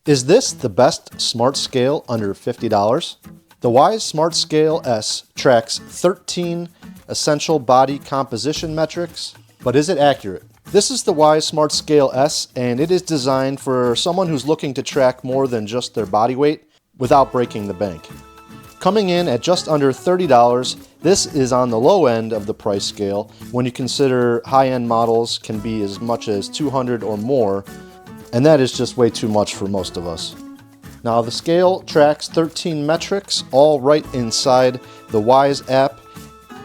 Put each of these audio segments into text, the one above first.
Is this the best smart scale under $50? The Wyze Smart Scale S tracks 13 essential body composition metrics, but is it accurate? This is the Wyze Smart Scale S, and it is designed for someone who's looking to track more than just their body weight without breaking the bank. Coming in at just under $30, this is on the low end of the price scale when you consider high-end models can be as much as $200 or more, and that is just way too much for most of us. Now the scale tracks 13 metrics all right inside the Wyze app,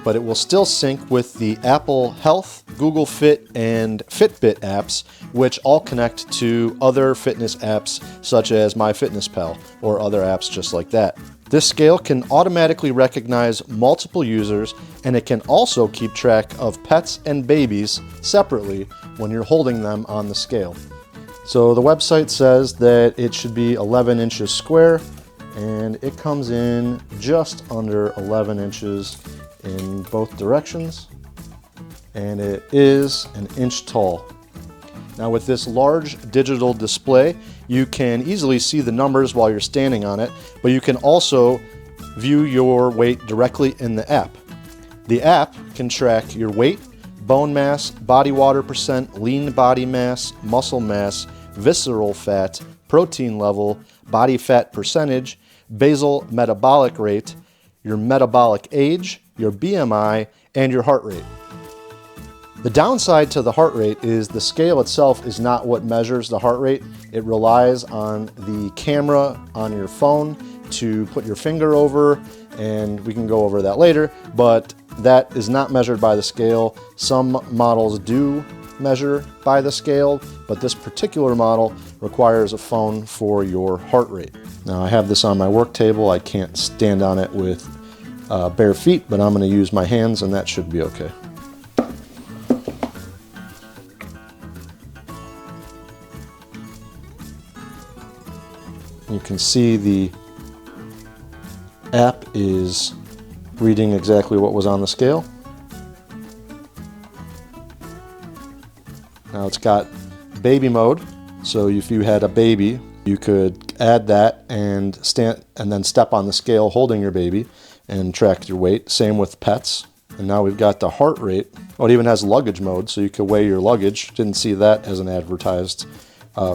but it will still sync with the Apple Health, Google Fit, and Fitbit apps, which all connect to other fitness apps such as MyFitnessPal or other apps just like that. This scale can automatically recognize multiple users, and it can also keep track of pets and babies separately when you're holding them on the scale. So the website says that it should be 11 inches square, and it comes in just under 11 inches in both directions, and it is an inch tall. Now with this large digital display, you can easily see the numbers while you're standing on it, but you can also view your weight directly in the app. The app can track your weight, bone mass, body water percent, lean body mass, muscle mass, visceral fat, protein level, body fat percentage, basal metabolic rate, your metabolic age, your BMI, and your heart rate. The downside to the heart rate is the scale itself is not what measures the heart rate. It relies on the camera on your phone to put your finger over, and we can go over that later, but that is not measured by the scale. Some models do measure by the scale, but this particular model requires a phone for your heart rate. Now I have this on my work table. I can't stand on it with bare feet, but I'm going to use my hands and that should be okay. You can see the app is reading exactly what was on the scale. Now it's got baby mode, so if you had a baby, you could add that and then step on the scale holding your baby and track your weight. Same with pets. And now we've got the heart rate. Oh, it even has luggage mode, so you could weigh your luggage. Didn't see that as an advertised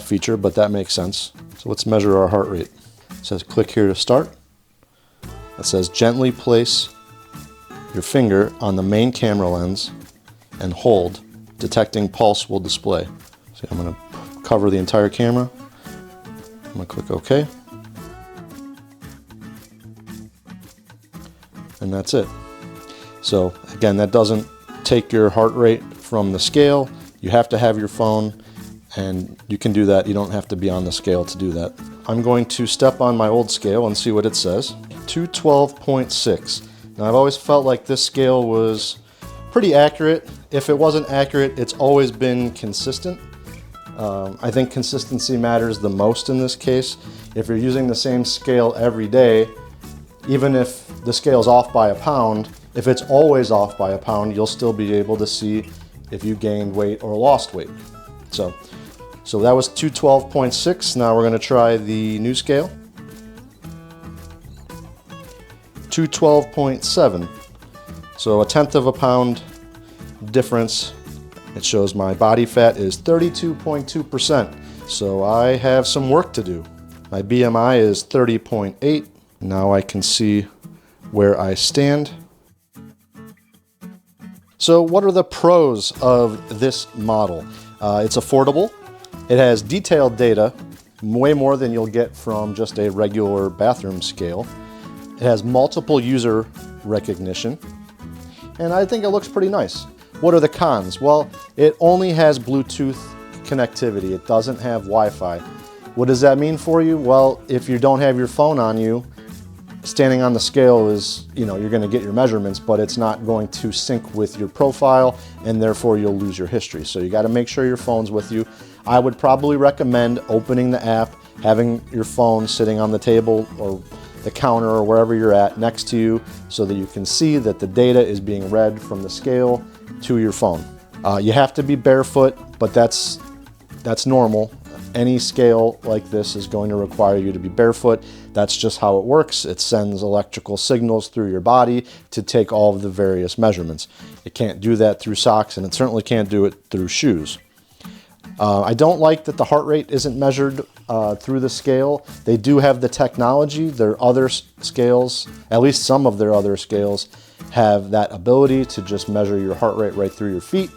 feature, but that makes sense. So let's measure our heart rate. It says click here to start. It says gently place your finger on the main camera lens and hold. Detecting pulse will display. So I'm going to cover the entire camera. I'm going to click OK. And that's it. So again, that doesn't take your heart rate from the scale. You have to have your phone, and you can do that. You don't have to be on the scale to do that. I'm going to step on my old scale and see what it says. 212.6. Now I've always felt like this scale was pretty accurate. If it wasn't accurate, it's always been consistent. I think consistency matters the most in this case. If you're using the same scale every day, even if the scale's off by a pound, if it's always off by a pound, you'll still be able to see if you gained weight or lost weight. So that was 212.6. Now we're going to try the new scale. 212.7. So 1/10 of a pound difference. It shows my body fat is 32.2%. So I have some work to do. My BMI is 30.8. Now I can see where I stand. So what are the pros of this model? It's affordable. It has detailed data, way more than you'll get from just a regular bathroom scale. It has multiple user recognition, and I think it looks pretty nice. What are the cons? Well, it only has Bluetooth connectivity. It doesn't have Wi-Fi. What does that mean for you? Well, if you don't have your phone on you, standing on the scale is, you're going to get your measurements, but it's not going to sync with your profile, and therefore you'll lose your history. So you got to make sure your phone's with you. I would probably recommend opening the app, having your phone sitting on the table or the counter or wherever you're at next to you, so that you can see that the data is being read from the scale to your phone. You have to be barefoot, but that's normal. Any scale like this is going to require you to be barefoot. That's just how it works. It sends electrical signals through your body to take all of the various measurements. It can't do that through socks, and it certainly can't do it through shoes. I don't like that the heart rate isn't measured through the scale. They do have the technology. Their other scales, at least some of their other scales, have that ability to just measure your heart rate right through your feet.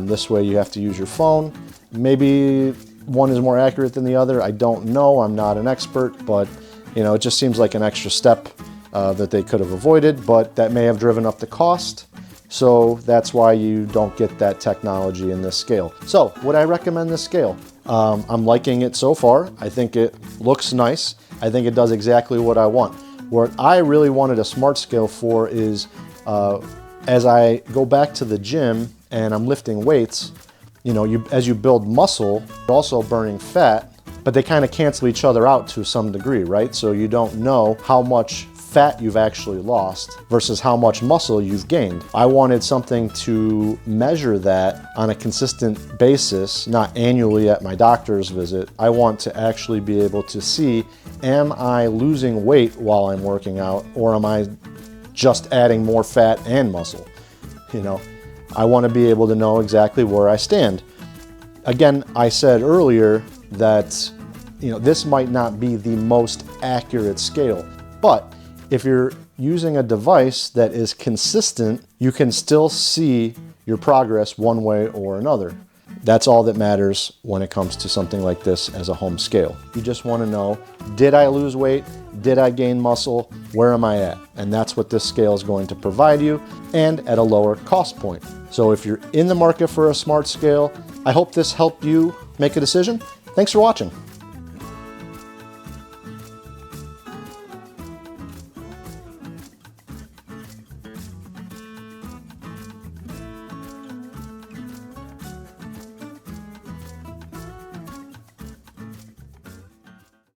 This way you have to use your phone. Maybe one is more accurate than the other. I don't know. I'm not an expert, but you know, it just seems like an extra step that they could have avoided, but that may have driven up the cost. So that's why you don't get that technology in this scale. So would I recommend this scale? I'm liking it so far. I think it looks nice. I think it does exactly what I want. What I really wanted a smart scale for is as I go back to the gym and I'm lifting weights, you know, as you build muscle, you're also burning fat, but they kind of cancel each other out to some degree, right? So you don't know how much fat you've actually lost versus how much muscle you've gained. I wanted something to measure that on a consistent basis, not annually at my doctor's visit. I want to actually be able to see, am I losing weight while I'm working out, or am I just adding more fat and muscle? You know, I want to be able to know exactly where I stand. Again, I said earlier that, you know, this might not be the most accurate scale, but if you're using a device that is consistent, you can still see your progress one way or another. That's all that matters when it comes to something like this as a home scale. You just want to know, did I lose weight? Did I gain muscle? Where am I at? And that's what this scale is going to provide you, and at a lower cost point. So if you're in the market for a smart scale, I hope this helped you make a decision. Thanks for watching.